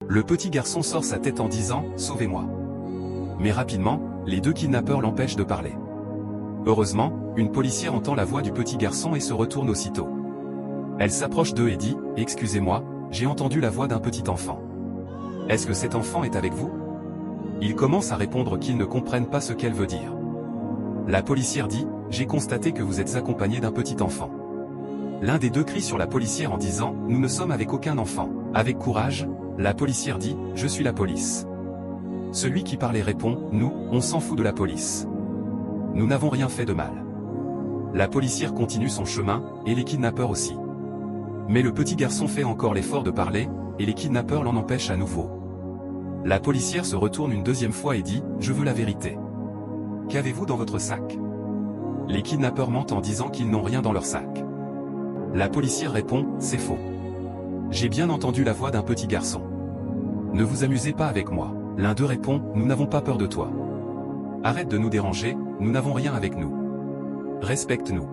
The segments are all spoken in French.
Le petit garçon sort sa tête en disant « Sauvez-moi ». Mais rapidement, les deux kidnappeurs l'empêchent de parler. Heureusement, une policière entend la voix du petit garçon et se retourne aussitôt. Elle s'approche d'eux et dit « Excusez-moi, j'ai entendu la voix d'un petit enfant. Est-ce que cet enfant est avec vous ?» Ils commencent à répondre qu'ils ne comprennent pas ce qu'elle veut dire. La policière dit « J'ai constaté que vous êtes accompagné d'un petit enfant. » L'un des deux crie sur la policière en disant « Nous ne sommes avec aucun enfant. » Avec courage, la policière dit « Je suis la police. » Celui qui parlait répond « Nous, on s'en fout de la police. Nous n'avons rien fait de mal. » La policière continue son chemin, et les kidnappeurs aussi. Mais le petit garçon fait encore l'effort de parler, et les kidnappeurs l'en empêchent à nouveau. La policière se retourne une deuxième fois et dit « Je veux la vérité. Qu'avez-vous dans votre sac ?» Les kidnappeurs mentent en disant qu'ils n'ont rien dans leur sac. La policière répond « C'est faux. J'ai bien entendu la voix d'un petit garçon. Ne vous amusez pas avec moi. » L'un d'eux répond « Nous n'avons pas peur de toi. Arrête de nous déranger, nous n'avons rien avec nous. Respecte-nous. »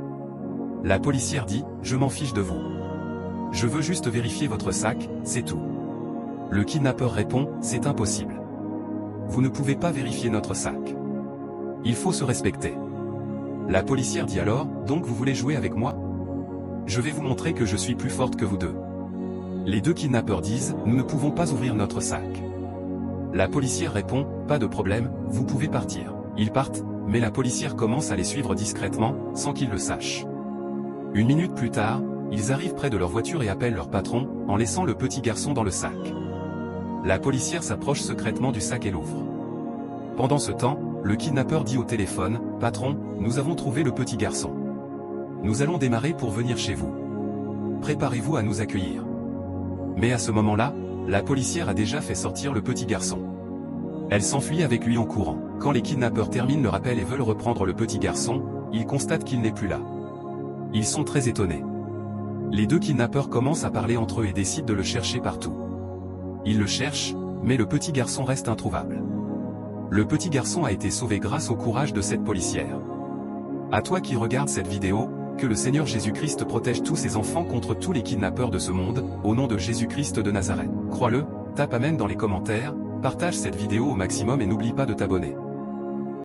La policière dit « Je m'en fiche de vous. Je veux juste vérifier votre sac, c'est tout. » Le kidnappeur répond « C'est impossible. Vous ne pouvez pas vérifier notre sac. Il faut se respecter. » La policière dit alors « Donc vous voulez jouer avec moi? Je vais vous montrer que je suis plus forte que vous deux. » Les deux kidnappeurs disent « Nous ne pouvons pas ouvrir notre sac. » La policière répond « Pas de problème, vous pouvez partir. » Ils partent, mais la policière commence à les suivre discrètement, sans qu'ils le sachent. Une minute plus tard, ils arrivent près de leur voiture et appellent leur patron, en laissant le petit garçon dans le sac. La policière s'approche secrètement du sac et l'ouvre. Pendant ce temps, le kidnappeur dit au téléphone « Patron, nous avons trouvé le petit garçon. Nous allons démarrer pour venir chez vous. Préparez-vous à nous accueillir. » Mais à ce moment-là, la policière a déjà fait sortir le petit garçon. Elle s'enfuit avec lui en courant. Quand les kidnappeurs terminent leur appel et veulent reprendre le petit garçon, ils constatent qu'il n'est plus là. Ils sont très étonnés. Les deux kidnappeurs commencent à parler entre eux et décident de le chercher partout. Ils le cherchent, mais le petit garçon reste introuvable. Le petit garçon a été sauvé grâce au courage de cette policière. À toi qui regardes cette vidéo, que le Seigneur Jésus-Christ protège tous ses enfants contre tous les kidnappeurs de ce monde, au nom de Jésus-Christ de Nazareth. Crois-le, tape Amen dans les commentaires, partage cette vidéo au maximum et n'oublie pas de t'abonner.